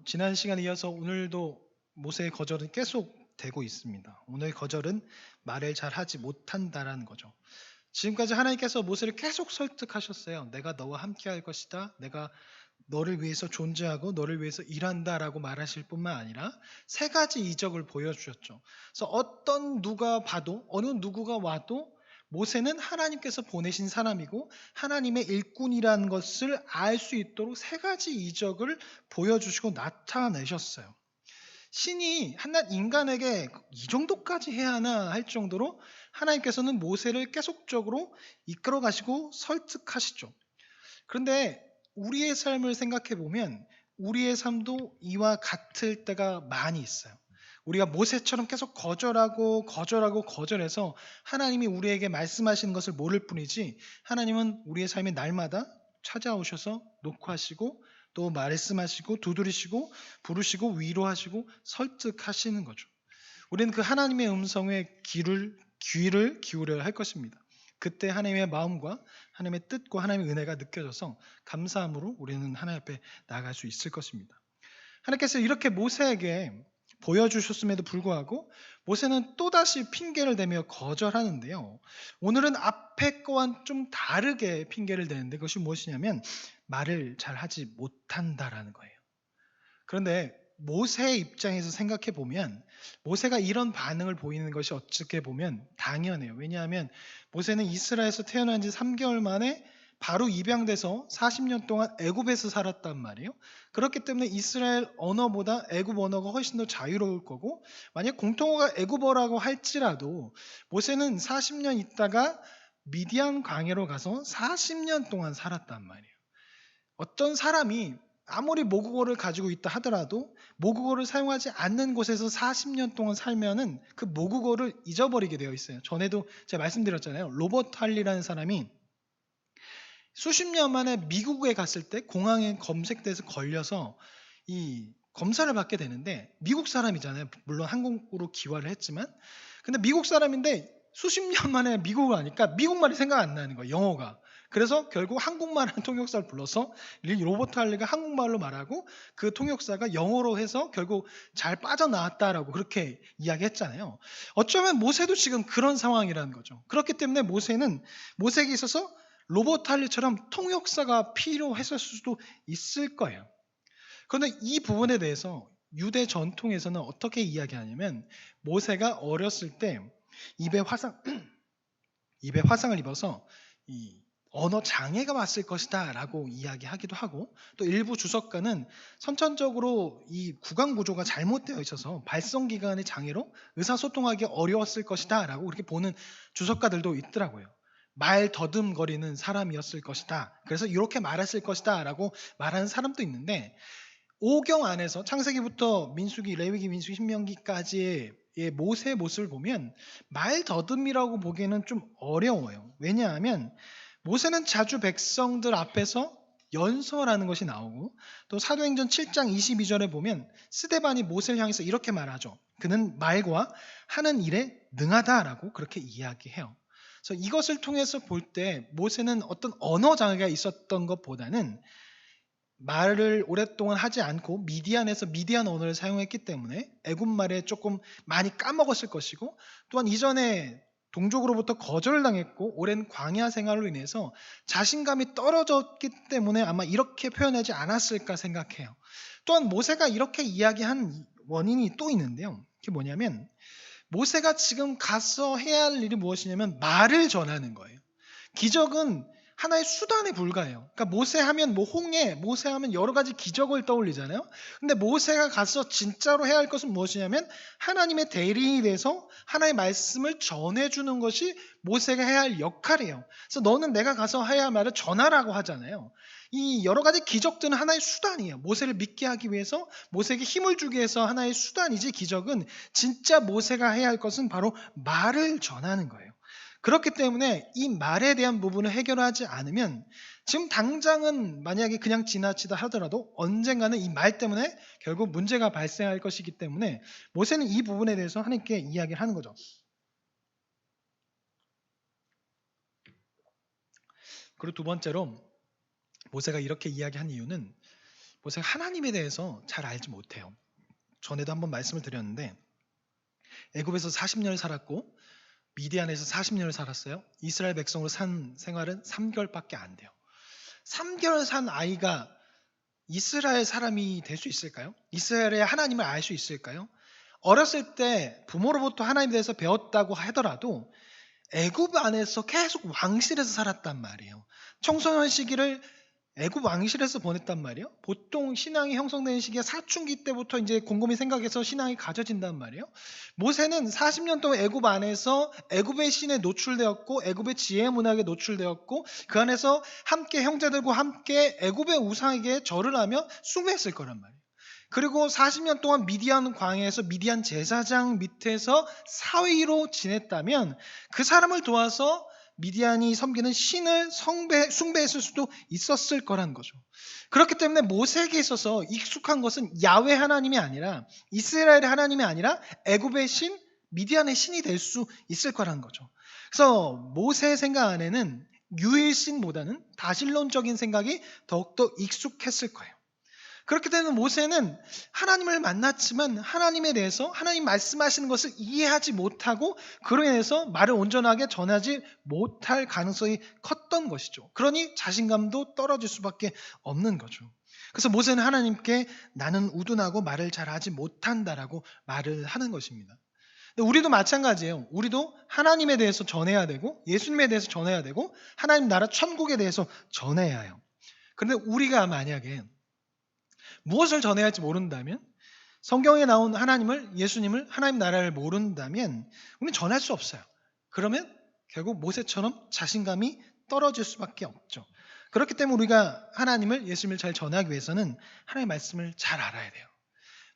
지난 시간에 이어서 오늘도 모세의 거절은 계속 되고 있습니다. 오늘의 거절은 말을 잘 하지 못한다라는 거죠. 지금까지 하나님께서 모세를 계속 설득하셨어요. 내가 너와 함께 할 것이다. 내가 너를 위해서 존재하고 너를 위해서 일한다라고 말하실 뿐만 아니라 세 가지 이적을 보여주셨죠. 그래서 어떤 누가 봐도 어느 누구가 와도 모세는 하나님께서 보내신 사람이고 하나님의 일꾼이라는 것을 알 수 있도록 세 가지 이적을 보여주시고 나타내셨어요. 신이 한낱 인간에게 이 정도까지 해야 하나 할 정도로 하나님께서는 모세를 계속적으로 이끌어 가시고 설득하시죠. 그런데 우리의 삶을 생각해 보면 우리의 삶도 이와 같을 때가 많이 있어요. 우리가 모세처럼 계속 거절해서 하나님이 우리에게 말씀하시는 것을 모를 뿐이지 하나님은 우리의 삶에 날마다 찾아오셔서 녹화하시고 또 말씀하시고 두드리시고 부르시고 위로하시고 설득하시는 거죠. 우리는 그 하나님의 음성에 귀를 기울여야 할 것입니다. 그때 하나님의 마음과 하나님의 뜻과 하나님의 은혜가 느껴져서 감사함으로 우리는 하나님 앞에 나아갈 수 있을 것입니다. 하나님께서 이렇게 모세에게 보여주셨음에도 불구하고 모세는 또다시 핑계를 대며 거절하는데요. 오늘은 앞에 거와는 좀 다르게 핑계를 대는데 그것이 무엇이냐면 말을 잘 하지 못한다라는 거예요. 그런데 모세의 입장에서 생각해 보면 모세가 이런 반응을 보이는 것이 어떻게 보면 당연해요. 왜냐하면 모세는 이스라엘에서 태어난 지 3개월 만에 바로 입양돼서 40년 동안 애굽에서 살았단 말이에요. 그렇기 때문에 이스라엘 언어보다 애굽 언어가 훨씬 더 자유로울 거고 만약 공통어가 애굽어라고 할지라도 모세는 40년 있다가 미디안 광야로 가서 40년 동안 살았단 말이에요. 어떤 사람이 아무리 모국어를 가지고 있다 하더라도 모국어를 사용하지 않는 곳에서 40년 동안 살면은 그 모국어를 잊어버리게 되어 있어요. 전에도 제가 말씀드렸잖아요. 로버트 할리라는 사람이 수십 년 만에 미국에 갔을 때 공항에 검색돼서 걸려서 이 검사를 받게 되는데 미국 사람이잖아요. 물론 한국으로 기화를 했지만 근데 미국 사람인데 수십 년 만에 미국을 가니까 미국말이 생각 안 나는 거예요. 영어가. 그래서 결국 한국말 하는 통역사를 불러서 로버트 할리가 한국말로 말하고 그 통역사가 영어로 해서 결국 잘 빠져나왔다라고 그렇게 이야기했잖아요. 어쩌면 모세도 지금 그런 상황이라는 거죠. 그렇기 때문에 모세에게 있어서 로버트 할리처럼 통역사가 필요했을 수도 있을 거예요. 그런데 이 부분에 대해서 유대 전통에서는 어떻게 이야기하냐면 모세가 어렸을 때 입에 화상 입에 화상을 입어서 이 언어 장애가 왔을 것이다라고 이야기하기도 하고 또 일부 주석가는 선천적으로 이 구강 구조가 잘못되어 있어서 발성 기관의 장애로 의사소통하기 어려웠을 것이다라고 그렇게 보는 주석가들도 있더라고요. 말 더듬거리는 사람이었을 것이다. 그래서 이렇게 말했을 것이다라고 말하는 사람도 있는데 오경 안에서 창세기부터 민수기, 레위기, 민수기, 신명기까지의 모세의 모습을 보면 말 더듬이라고 보기에는 좀 어려워요. 왜냐하면 모세는 자주 백성들 앞에서 연서라는 것이 나오고 또 사도행전 7장 22절에 보면 스데반이 모세를 향해서 이렇게 말하죠. 그는 말과 하는 일에 능하다라고 그렇게 이야기해요. 그래서 이것을 통해서 볼 때 모세는 어떤 언어 장애가 있었던 것보다는 말을 오랫동안 하지 않고 미디안에서 미디안 언어를 사용했기 때문에 애굽말에 조금 많이 까먹었을 것이고 또한 이전에 동족으로부터 거절당했고 오랜 광야 생활로 인해서 자신감이 떨어졌기 때문에 아마 이렇게 표현하지 않았을까 생각해요. 또한 모세가 이렇게 이야기한 원인이 또 있는데요. 그게 뭐냐면 모세가 지금 가서 해야 할 일이 무엇이냐면 말을 전하는 거예요. 기적은 하나의 수단에 불과해요. 그러니까 모세하면 뭐 홍해, 모세하면 여러 가지 기적을 떠올리잖아요. 근데 모세가 가서 진짜로 해야 할 것은 무엇이냐면 하나님의 대리인이 돼서 하나님의 말씀을 전해주는 것이 모세가 해야 할 역할이에요. 그래서 너는 내가 가서 해야 할 말을 전하라고 하잖아요. 이 여러 가지 기적들은 하나의 수단이에요. 모세를 믿게 하기 위해서 모세에게 힘을 주기 위해서 하나의 수단이지 기적은 진짜 모세가 해야 할 것은 바로 말을 전하는 거예요. 그렇기 때문에 이 말에 대한 부분을 해결하지 않으면 지금 당장은 만약에 그냥 지나치다 하더라도 언젠가는 이 말 때문에 결국 문제가 발생할 것이기 때문에 모세는 이 부분에 대해서 하나님께 이야기를 하는 거죠. 그리고 두 번째로 모세가 이렇게 이야기한 이유는 모세가 하나님에 대해서 잘 알지 못해요. 전에도 한번 말씀을 드렸는데 애굽에서 40년을 살았고 미디안에서 40년을 살았어요. 이스라엘 백성으로 산 생활은 3개월밖에 안 돼요. 3개월 산 아이가 이스라엘 사람이 될 수 있을까요? 이스라엘의 하나님을 알 수 있을까요? 어렸을 때 부모로부터 하나님에 대해서 배웠다고 하더라도 애굽 안에서 계속 왕실에서 살았단 말이에요. 청소년 시기를 애굽 왕실에서 보냈단 말이에요. 보통 신앙이 형성되는 시기가 사춘기 때부터 이제 곰곰이 생각해서 신앙이 가져진단 말이에요. 모세는 40년 동안 애굽 안에서 애굽의 신에 노출되었고 애굽의 지혜 문학에 노출되었고 그 안에서 함께 형제들과 함께 애굽의 우상에게 절을 하며 숭배했을 거란 말이에요. 그리고 40년 동안 미디안 광야에서 미디안 제사장 밑에서 사위로 지냈다면 그 사람을 도와서 미디안이 섬기는 신을 숭배했을 수도 있었을 거라는 거죠. 그렇기 때문에 모세에게 있어서 익숙한 것은 야훼 하나님이 아니라 이스라엘의 하나님이 아니라 애굽의 신, 미디안의 신이 될 수 있을 거라는 거죠. 그래서 모세의 생각 안에는 유일신보다는 다신론적인 생각이 더욱더 익숙했을 거예요. 그렇기 때문에 모세는 하나님을 만났지만 하나님에 대해서 하나님 말씀하시는 것을 이해하지 못하고 그로 인해서 말을 온전하게 전하지 못할 가능성이 컸던 것이죠. 그러니 자신감도 떨어질 수밖에 없는 거죠. 그래서 모세는 하나님께 나는 우둔하고 말을 잘하지 못한다라고 말을 하는 것입니다. 우리도 마찬가지예요. 우리도 하나님에 대해서 전해야 되고 예수님에 대해서 전해야 되고 하나님 나라 천국에 대해서 전해야 해요. 그런데 우리가 만약에 무엇을 전해야 할지 모른다면 성경에 나온 하나님을 예수님을 하나님 나라를 모른다면 우리는 전할 수 없어요. 그러면 결국 모세처럼 자신감이 떨어질 수밖에 없죠. 그렇기 때문에 우리가 하나님을 예수님을 잘 전하기 위해서는 하나님의 말씀을 잘 알아야 돼요.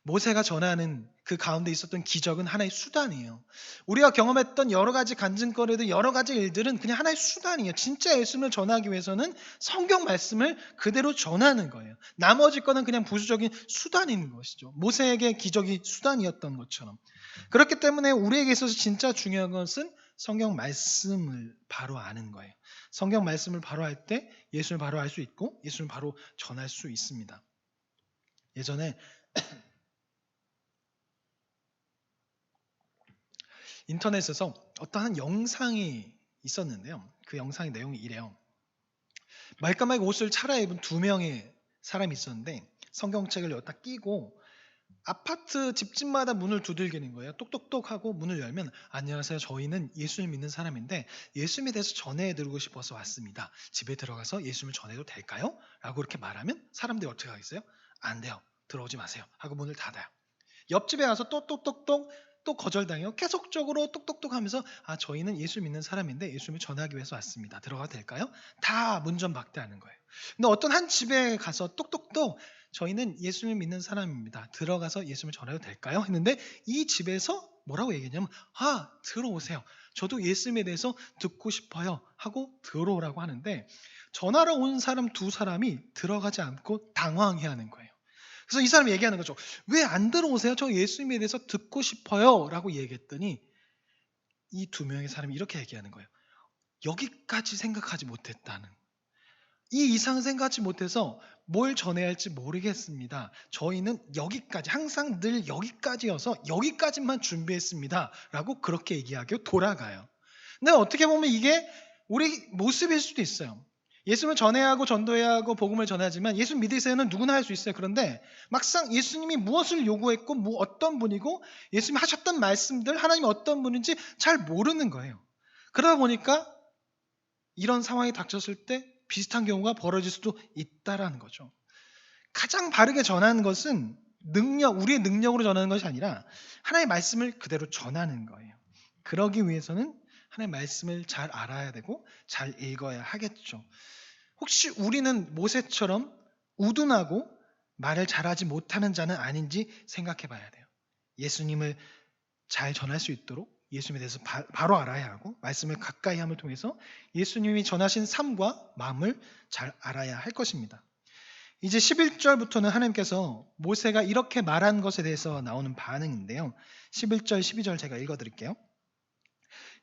모세가 전하는 그 가운데 있었던 기적은 하나의 수단이에요. 우리가 경험했던 여러 가지 간증거리들, 여러 가지 일들은 그냥 하나의 수단이에요. 진짜 예수님을 전하기 위해서는 성경 말씀을 그대로 전하는 거예요. 나머지 거는 그냥 부수적인 수단인 것이죠. 모세에게 기적이 수단이었던 것처럼. 그렇기 때문에 우리에게 있어서 진짜 중요한 것은 성경 말씀을 바로 아는 거예요. 성경 말씀을 바로 할 때 예수를 바로 알 수 있고 예수를 바로 전할 수 있습니다. 예전에 인터넷에서 어떠한 영상이 있었는데요. 그 영상의 내용이 이래요. 말까마게 옷을 차려입은 2명의 사람이 있었는데 성경책을 여기다 끼고 아파트 집집마다 문을 두들기는 거예요. 똑똑똑 하고 문을 열면 안녕하세요. 저희는 예수를 믿는 사람인데 예수님에 대해서 전해드리고 싶어서 왔습니다. 집에 들어가서 예수님을 전해도 될까요? 라고 이렇게 말하면 사람들이 어떻게 하겠어요? 안 돼요. 들어오지 마세요. 하고 문을 닫아요. 옆집에 가서 또 똑똑똑 또 거절당해요. 계속적으로 똑똑똑 하면서 저희는 예수 믿는 사람인데 예수님을 전하기 위해서 왔습니다. 들어가도 될까요? 다 문전박대하는 거예요. 근데 어떤 한 집에 가서 똑똑똑 저희는 예수님을 믿는 사람입니다. 들어가서 예수님을 전해도 될까요? 했는데 이 집에서 뭐라고 얘기했냐면 들어오세요. 저도 예수님에 대해서 듣고 싶어요. 하고 들어오라고 하는데 전하러 온 사람 2사람이 들어가지 않고 당황해하는 거예요. 그래서 이 사람이 얘기하는 거죠. 왜 안 들어오세요? 저 예수님에 대해서 듣고 싶어요. 라고 얘기했더니 이 2명의 사람이 이렇게 얘기하는 거예요. 여기까지 생각하지 못했다는. 이 이상 생각하지 못해서 뭘 전해야 할지 모르겠습니다. 저희는 여기까지 항상 늘 여기까지여서 여기까지만 준비했습니다. 라고 그렇게 얘기하고 돌아가요. 근데 어떻게 보면 이게 우리 모습일 수도 있어요. 예수님을 전해야 하고 전도해야 하고 복음을 전하지만 예수 믿으세요는 누구나 할 수 있어요. 그런데 막상 예수님이 무엇을 요구했고 어떤 분이고 예수님이 하셨던 말씀들 하나님이 어떤 분인지 잘 모르는 거예요. 그러다 보니까 이런 상황이 닥쳤을 때 비슷한 경우가 벌어질 수도 있다라는 거죠. 가장 바르게 전하는 것은 우리의 능력으로 전하는 것이 아니라 하나님의 말씀을 그대로 전하는 거예요. 그러기 위해서는 하나님의 말씀을 잘 알아야 되고 잘 읽어야 하겠죠. 혹시 우리는 모세처럼 우둔하고 말을 잘하지 못하는 자는 아닌지 생각해 봐야 돼요. 예수님을 잘 전할 수 있도록 예수님에 대해서 바로 알아야 하고 말씀을 가까이 함을 통해서 예수님이 전하신 삶과 마음을 잘 알아야 할 것입니다. 이제 11절부터는 하나님께서 모세가 이렇게 말한 것에 대해서 나오는 반응인데요. 11절, 12절 제가 읽어드릴게요.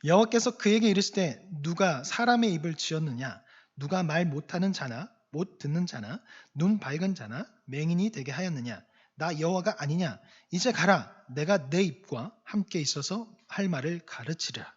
여호와께서 그에게 이르시되 누가 사람의 입을 지었느냐? 누가 말 못하는 자나 못 듣는 자나 눈 밝은 자나 맹인이 되게 하였느냐? 나 여호와가 아니냐? 이제 가라. 내가 내 입과 함께 있어서 할 말을 가르치리라.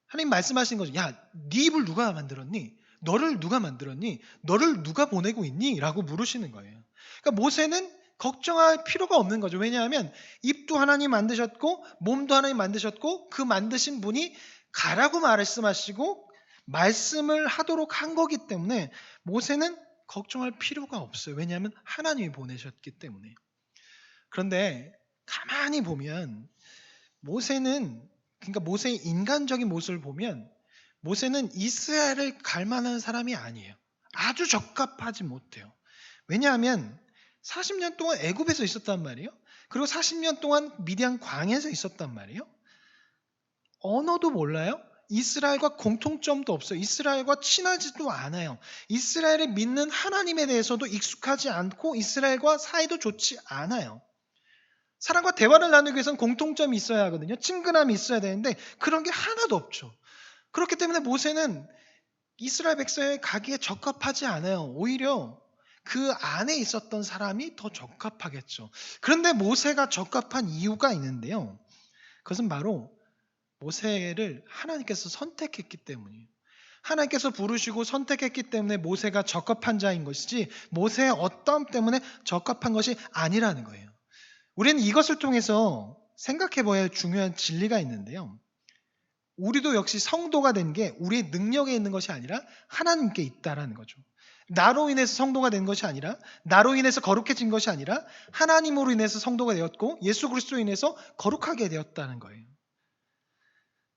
하나님 말씀하신 거죠. 야, 네 입을 누가 만들었니? 너를 누가 만들었니? 너를 누가 보내고 있니? 라고 물으시는 거예요. 그러니까 모세는 걱정할 필요가 없는 거죠. 왜냐하면 입도 하나님 만드셨고 몸도 하나님 만드셨고 그 만드신 분이 가라고 말씀하시고 말씀을 하도록 한 거기 때문에 모세는 걱정할 필요가 없어요. 왜냐하면 하나님이 보내셨기 때문에. 그런데 가만히 보면 그러니까 모세의 인간적인 모습을 보면 모세는 이스라엘을 갈 만한 사람이 아니에요. 아주 적합하지 못해요. 왜냐하면 40년 동안 애굽에서 있었단 말이에요. 그리고 40년 동안 미디안 광야에서 있었단 말이에요. 언어도 몰라요. 이스라엘과 공통점도 없어요. 이스라엘과 친하지도 않아요. 이스라엘이 믿는 하나님에 대해서도 익숙하지 않고 이스라엘과 사이도 좋지 않아요. 사람과 대화를 나누기 위해서는 공통점이 있어야 하거든요. 친근함이 있어야 되는데 그런 게 하나도 없죠. 그렇기 때문에 모세는 이스라엘 백성에 가기에 적합하지 않아요. 오히려 그 안에 있었던 사람이 더 적합하겠죠. 그런데 모세가 적합한 이유가 있는데요. 그것은 바로 모세를 하나님께서 선택했기 때문이에요. 하나님께서 부르시고 선택했기 때문에 모세가 적합한 자인 것이지 모세의 어떠함 때문에 적합한 것이 아니라는 거예요. 우리는 이것을 통해서 생각해 봐야 할 중요한 진리가 있는데요. 우리도 역시 성도가 된 게 우리의 능력에 있는 것이 아니라 하나님께 있다라는 거죠. 나로 인해서 성도가 된 것이 아니라 나로 인해서 거룩해진 것이 아니라 하나님으로 인해서 성도가 되었고 예수 그리스도로 인해서 거룩하게 되었다는 거예요.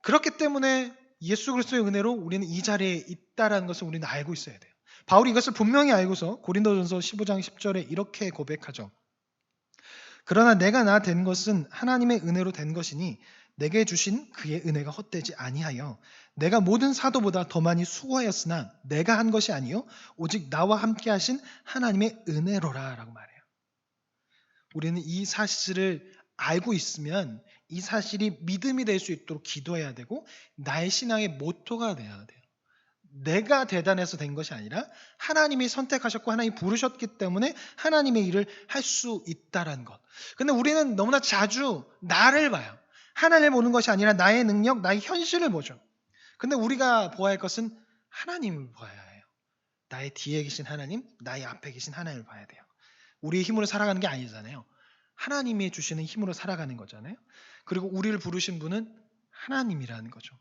그렇기 때문에 예수 그리스도의 은혜로 우리는 이 자리에 있다라는 것을 우리는 알고 있어야 돼요. 바울이 이것을 분명히 알고서 고린도전서 15장 10절에 이렇게 고백하죠. 그러나 내가 나 된 것은 하나님의 은혜로 된 것이니 내게 주신 그의 은혜가 헛되지 아니하여 내가 모든 사도보다 더 많이 수고하였으나 내가 한 것이 아니요 오직 나와 함께 하신 하나님의 은혜로라 라고 말해요. 우리는 이 사실을 알고 있으면 이 사실이 믿음이 될 수 있도록 기도해야 되고 나의 신앙의 모토가 돼야 돼요. 내가 대단해서 된 것이 아니라 하나님이 선택하셨고 하나님이 부르셨기 때문에 하나님의 일을 할 수 있다라는 것. 근데 우리는 너무나 자주 나를 봐요. 하나님을 보는 것이 아니라 나의 능력, 나의 현실을 보죠. 근데 우리가 보아야 할 것은 하나님을 봐야 해요. 나의 뒤에 계신 하나님, 나의 앞에 계신 하나님을 봐야 돼요. 우리의 힘으로 살아가는 게 아니잖아요. 하나님이 주시는 힘으로 살아가는 거잖아요. 그리고 우리를 부르신 분은 하나님이라는 거죠.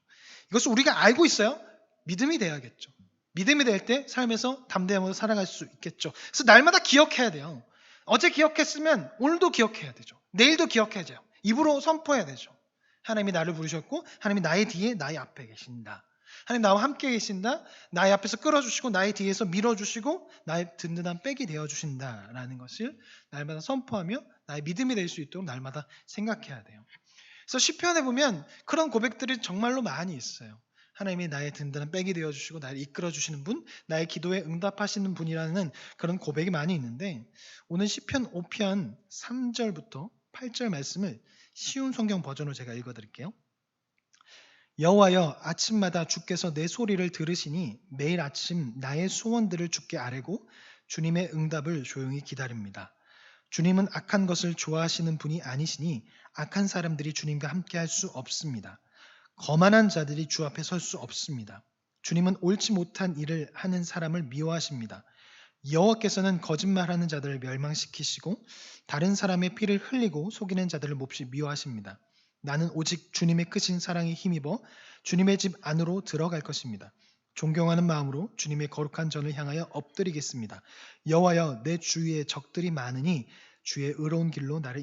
이것을 우리가 알고 있어요. 믿음이 돼야겠죠. 믿음이 될 때 삶에서 담대함으로 살아갈 수 있겠죠. 그래서 날마다 기억해야 돼요. 어제 기억했으면 오늘도 기억해야 되죠. 내일도 기억해야 돼요. 입으로 선포해야 되죠. 하나님이 나를 부르셨고 하나님이 나의 뒤에 나의 앞에 계신다. 하나님 나와 함께 계신다. 나의 앞에서 끌어주시고 나의 뒤에서 밀어주시고 나의 든든한 백이 되어주신다라는 것을 날마다 선포하며 나의 믿음이 될 수 있도록 날마다 생각해야 돼요. 그래서 시편에 보면 그런 고백들이 정말로 많이 있어요. 하나님이 나의 든든한 백이 되어주시고 나를 이끌어주시는 분, 나의 기도에 응답하시는 분이라는 그런 고백이 많이 있는데 오늘 시편 5편 3절부터 8절 말씀을 쉬운 성경 버전으로 제가 읽어드릴게요. 여호와여 아침마다 주께서 내 소리를 들으시니 매일 아침 나의 소원들을 주께 아뢰고 주님의 응답을 조용히 기다립니다. 주님은 악한 것을 좋아하시는 분이 아니시니 악한 사람들이 주님과 함께 할 수 없습니다. 거만한 자들이 주 앞에 설 수 없습니다. 주님은 옳지 못한 일을 하는 사람을 미워하십니다. 여호와께서는 거짓말하는 자들을 멸망시키시고 다른 사람의 피를 흘리고 속이는 자들을 몹시 미워하십니다. 나는 오직 주님의 크신 사랑에 힘입어 주님의 집 안으로 들어갈 것입니다. 존경하는 마음으로 주님의 거룩한 전을 향하여 엎드리겠습니다. 여호와여 내 주위에 적들이 많으니 주의 의로운 길로 나를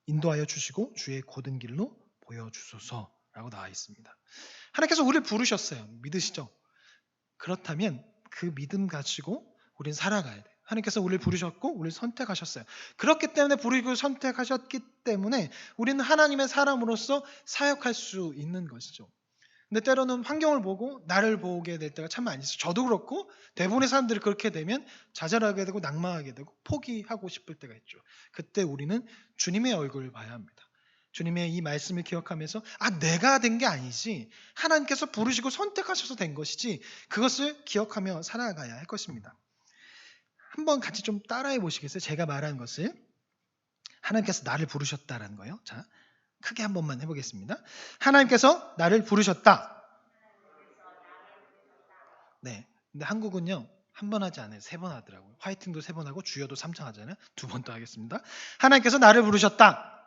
인도하여 주시고 주의 곧은 길로 보여주소서라고 나와 있습니다. 하나님께서 우리를 부르셨어요. 믿으시죠? 그렇다면 그 믿음 가지고 우리는 살아가야 돼요. 하나님께서 우리를 부르셨고 우리를 선택하셨어요. 그렇기 때문에 부르고 선택하셨기 때문에 우리는 하나님의 사람으로서 사역할 수 있는 것이죠. 근데 때로는 환경을 보고 나를 보게 될 때가 참 많이 있어요. 저도 그렇고 대부분의 사람들이 그렇게 되면 좌절하게 되고 낭망하게 되고 포기하고 싶을 때가 있죠. 그때 우리는 주님의 얼굴을 봐야 합니다. 주님의 이 말씀을 기억하면서 내가 된 게 아니지 하나님께서 부르시고 선택하셔서 된 것이지 그것을 기억하며 살아가야 할 것입니다. 한번 같이 좀 따라해 보시겠어요? 제가 말한 것을. 하나님께서 나를 부르셨다라는 거예요. 자, 크게 한 번만 해보겠습니다. 하나님께서 나를 부르셨다. 네. 근데 한국은요, 한 번 하지 않아요. 3번 하더라고요. 화이팅도 3번 하고 주여도 3장 하잖아요. 2번 더 하겠습니다. 하나님께서 나를 부르셨다.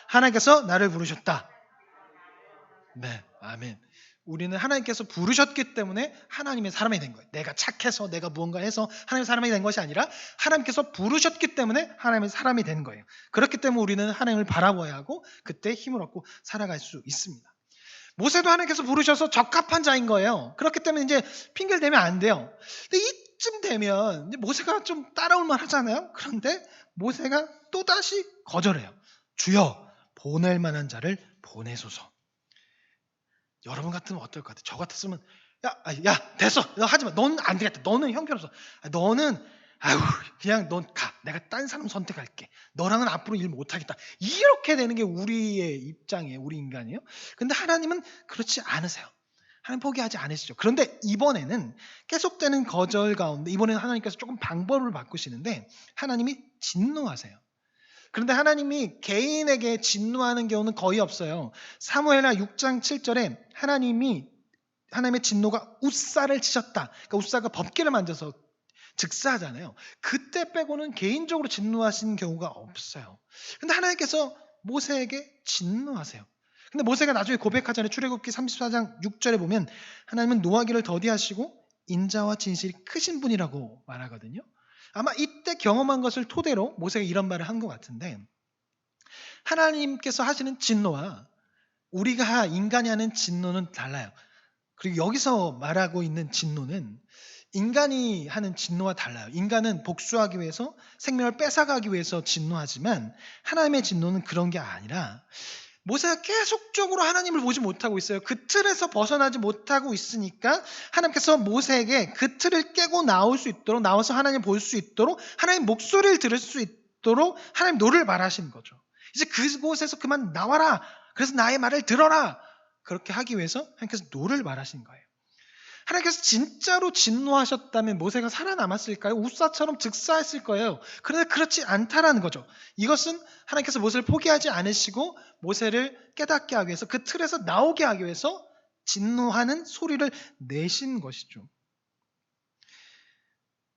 하나님께서 나를 부르셨다. 네, 아멘. 우리는 하나님께서 부르셨기 때문에 하나님의 사람이 된 거예요. 내가 착해서 내가 무언가 해서 하나님의 사람이 된 것이 아니라 하나님께서 부르셨기 때문에 하나님의 사람이 된 거예요. 그렇기 때문에 우리는 하나님을 바라봐야 하고 그때 힘을 얻고 살아갈 수 있습니다. 모세도 하나님께서 부르셔서 적합한 자인 거예요. 그렇기 때문에 이제 핑계를 대면 안 돼요. 근데 이쯤 되면 이제 모세가 좀 따라올 만 하잖아요. 그런데 모세가 또다시 거절해요. 주여, 보낼 만한 자를 보내소서. 여러분 같으면 어떨 것 같아요? 저 같았으면 야 됐어. 너 하지 마. 너는 안 되겠다. 너는 형편없어. 너는 그냥 넌 가. 내가 딴 사람 선택할게. 너랑은 앞으로 일 못하겠다. 이렇게 되는 게 우리의 입장이에요. 우리 인간이에요. 근데 하나님은 그렇지 않으세요. 하나님 포기하지 않으시죠. 그런데 이번에는 계속되는 거절 가운데 이번에는 하나님께서 조금 방법을 바꾸시는데 하나님이 진노하세요. 그런데 하나님이 개인에게 진노하는 경우는 거의 없어요. 사무엘하 6장 7절에 하나님의 진노가 웃사를 치셨다. 그러니까 웃사가 법궤를 만져서 즉사하잖아요. 그때 빼고는 개인적으로 진노하시는 경우가 없어요. 근데 하나님께서 모세에게 진노하세요. 근데 모세가 나중에 고백하잖아요. 출애굽기 34장 6절에 보면 하나님은 노하기를 더디하시고 인자와 진실이 크신 분이라고 말하거든요. 아마 이때 경험한 것을 토대로 모세가 이런 말을 한 것 같은데 하나님께서 하시는 진노와 우리가 인간이 하는 진노는 달라요. 그리고 여기서 말하고 있는 진노는 인간이 하는 진노와 달라요. 인간은 복수하기 위해서 생명을 뺏어가기 위해서 진노하지만 하나님의 진노는 그런 게 아니라 모세가 계속적으로 하나님을 보지 못하고 있어요. 그 틀에서 벗어나지 못하고 있으니까 하나님께서 모세에게 그 틀을 깨고 나와서 하나님 볼 수 있도록 하나님 목소리를 들을 수 있도록 하나님 노를 말하시는 거죠. 이제 그곳에서 그만 나와라. 그래서 나의 말을 들어라. 그렇게 하기 위해서 하나님께서 노를 말하신 거예요. 하나님께서 진짜로 진노하셨다면 모세가 살아남았을까요? 웃사처럼 즉사했을 거예요. 그런데 그렇지 않다라는 거죠. 이것은 하나님께서 모세를 포기하지 않으시고 모세를 깨닫게 하기 위해서 그 틀에서 나오게 하기 위해서 진노하는 소리를 내신 것이죠.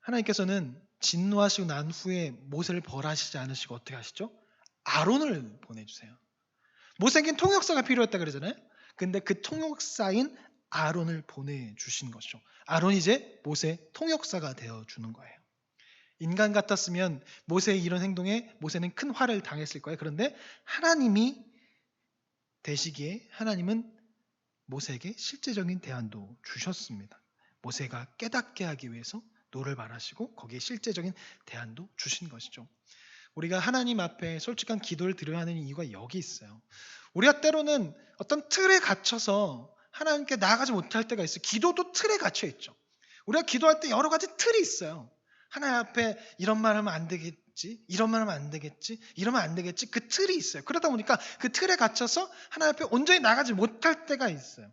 하나님께서는 진노하시고 난 후에 모세를 벌하시지 않으시고 어떻게 하시죠? 아론을 보내주세요. 모세에겐 통역사가 필요했다 그러잖아요. 근데 그 통역사인 아론을 보내주신 것이죠. 아론이 이제 모세의 통역사가 되어주는 거예요. 인간 같았으면 모세의 이런 행동에 모세는 큰 화를 당했을 거예요. 그런데 하나님이 되시기에 하나님은 모세에게 실제적인 대안도 주셨습니다. 모세가 깨닫게 하기 위해서 노를 말하시고 거기에 실제적인 대안도 주신 것이죠. 우리가 하나님 앞에 솔직한 기도를 드려야 하는 이유가 여기 있어요. 우리가 때로는 어떤 틀에 갇혀서 하나님께 나아가지 못할 때가 있어요. 기도도 틀에 갇혀 있죠. 우리가 기도할 때 여러 가지 틀이 있어요. 하나님 앞에 이런 말 하면 안 되겠지, 이런 말 하면 안 되겠지, 이러면 안 되겠지. 그 틀이 있어요. 그러다 보니까 그 틀에 갇혀서 하나님 앞에 온전히 나가지 못할 때가 있어요.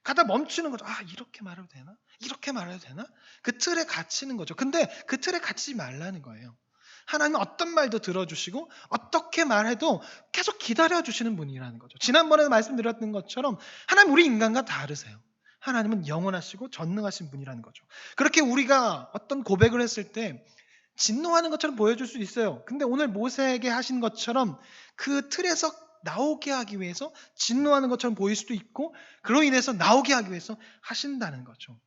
가다 멈추는 거죠. 이렇게 말해도 되나? 이렇게 말해도 되나? 그 틀에 갇히는 거죠. 근데 그 틀에 갇히지 말라는 거예요. 하나님은 어떤 말도 들어주시고 어떻게 말해도 계속 기다려주시는 분이라는 거죠. 지난번에 말씀드렸던 것처럼 하나님 우리 인간과 다르세요. 하나님은 영원하시고 전능하신 분이라는 거죠. 그렇게 우리가 어떤 고백을 했을 때 진노하는 것처럼 보여줄 수 있어요. 근데 오늘 모세에게 하신 것처럼 그 틀에서 나오게 하기 위해서 진노하는 것처럼 보일 수도 있고 그로 인해서 나오게 하기 위해서 하신다는 거죠.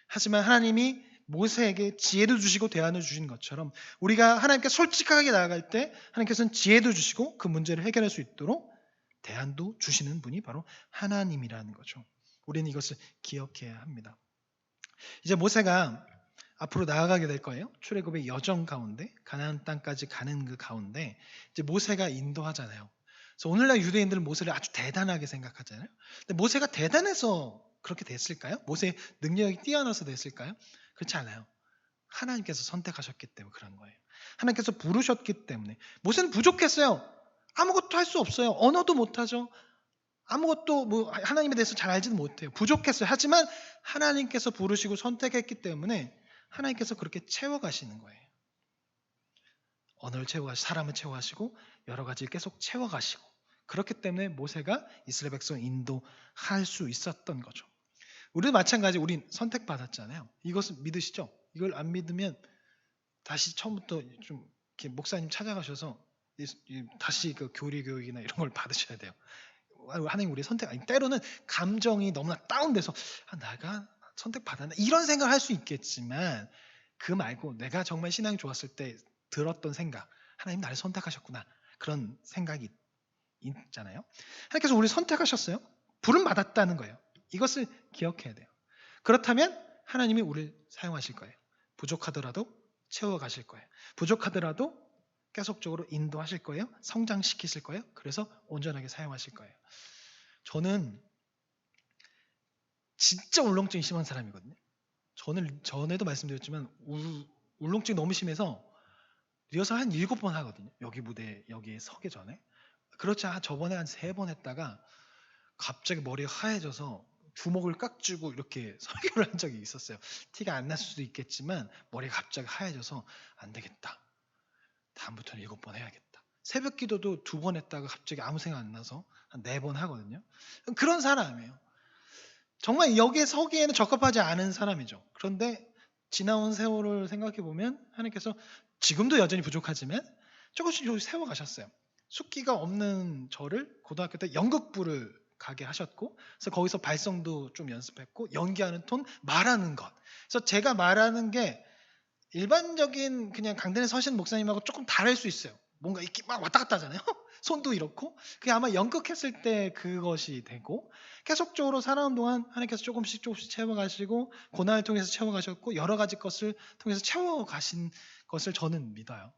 하지만 하나님이 모세에게 지혜도 주시고 대안을 주신 것처럼 우리가 하나님께 솔직하게 나아갈 때 하나님께서는 지혜도 주시고 그 문제를 해결할 수 있도록 대안도 주시는 분이 바로 하나님이라는 거죠. 우리는 이것을 기억해야 합니다. 이제 모세가 앞으로 나아가게 될 거예요. 출애굽의 여정 가운데 가나안 땅까지 가는 그 가운데 이제 모세가 인도하잖아요. 그래서 오늘날 유대인들은 모세를 아주 대단하게 생각하잖아요. 근데 모세가 대단해서 그렇게 됐을까요? 모세의 능력이 뛰어나서 됐을까요? 그렇지 않아요. 하나님께서 선택하셨기 때문에 그런 거예요. 하나님께서 부르셨기 때문에. 모세는 부족했어요. 아무것도 할 수 없어요. 언어도 못하죠. 아무것도 뭐 하나님에 대해서 잘 알지는 못해요. 부족했어요. 하지만 하나님께서 부르시고 선택했기 때문에 하나님께서 그렇게 채워가시는 거예요. 언어를 채워가시고 사람을 채워가시고 여러 가지를 계속 채워가시고 그렇기 때문에 모세가 이스라엘 백성을 인도할 수 있었던 거죠. 우리도 마찬가지 우린 선택받았잖아요. 이것을 믿으시죠? 이걸 안 믿으면 다시 처음부터 좀 이렇게 목사님 찾아가셔서 다시 그 교리 교육이나 이런 걸 받으셔야 돼요. 하나님 우리 선택 아니 때로는 감정이 너무나 다운돼서 내가 선택받았나 이런 생각을 할 수 있겠지만 그 말고 내가 정말 신앙이 좋았을 때 들었던 생각 하나님 나를 선택하셨구나 그런 생각이 있잖아요. 하나님께서 우리 선택하셨어요. 부름 받았다는 거예요. 이것을 기억해야 돼요. 그렇다면 하나님이 우리를 사용하실 거예요. 부족하더라도 채워가실 거예요. 부족하더라도 계속적으로 인도하실 거예요. 성장시키실 거예요. 그래서 온전하게 사용하실 거예요. 저는 진짜 울렁증이 심한 사람이거든요. 저는 전에도 말씀드렸지만 울렁증이 너무 심해서 리허설 한 7번 하거든요. 여기 무대 여기에 서기 전에. 그렇지 저번에 한 3번 했다가 갑자기 머리가 하얘져서 주먹을 깍쥐고 이렇게 설교를 한 적이 있었어요. 티가 안 났을 수도 있겠지만 머리가 갑자기 하얘져서 안 되겠다. 다음부터는 7번 해야겠다. 새벽 기도도 2번 했다가 갑자기 아무 생각 안 나서 한 4번 하거든요. 그런 사람이에요. 정말 여기에 서기에는 적합하지 않은 사람이죠. 그런데 지나온 세월을 생각해 보면 하나님께서 지금도 여전히 부족하지만 조금씩 세워가셨어요. 숫기가 없는 저를 고등학교 때 연극부를 가게 하셨고 그래서 거기서 발성도 좀 연습했고 연기하는 톤, 말하는 것. 그래서 제가 말하는 게 일반적인 그냥 강단에 서시는 목사님하고 조금 다를 수 있어요. 뭔가 이렇게 막 왔다 갔다 하잖아요. 손도 이렇고 그게 아마 연극했을 때 그것이 되고 계속적으로 살아온 동안 하나님께서 조금씩 채워가시고 고난을 통해서 채워가셨고 여러 가지 것을 통해서 채워가신 것을 저는 믿어요.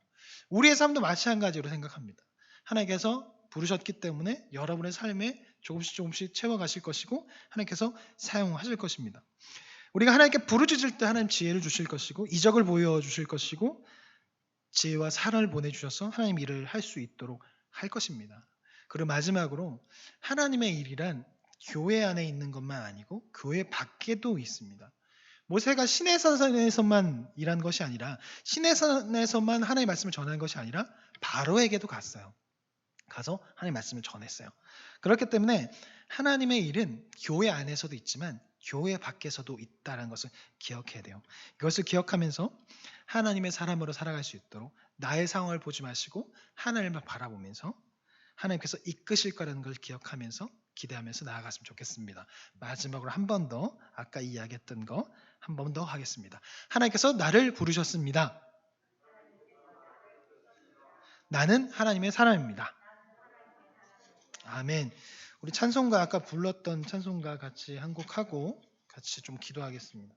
우리의 삶도 마찬가지로 생각합니다. 하나님께서 부르셨기 때문에 여러분의 삶에 조금씩 채워가실 것이고 하나님께서 사용하실 것입니다. 우리가 하나님께 부르짖을 때 하나님 지혜를 주실 것이고 이적을 보여주실 것이고 지혜와 사랑을 보내주셔서 하나님 일을 할 수 있도록 할 것입니다. 그리고 마지막으로 하나님의 일이란 교회 안에 있는 것만 아니고 교회 밖에도 있습니다. 모세가 시내산에서만 일한 것이 아니라 시내산에서만 하나님의 말씀을 전하는 것이 아니라 바로에게도 갔어요. 가서 하나님의 말씀을 전했어요. 그렇기 때문에 하나님의 일은 교회 안에서도 있지만 교회 밖에서도 있다는 것을 기억해야 돼요. 이것을 기억하면서 하나님의 사람으로 살아갈 수 있도록 나의 상황을 보지 마시고 하나님을 바라보면서 하나님께서 이끄실 거라는 걸 기억하면서 기대하면서 나아갔으면 좋겠습니다. 마지막으로 한 번 더 아까 이야기했던 거 한 번 더 하겠습니다. 하나님께서 나를 부르셨습니다. 나는 하나님의 사람입니다. 아멘. 우리 찬송가 아까 불렀던 찬송가 같이 한 곡 하고 같이 좀 기도하겠습니다.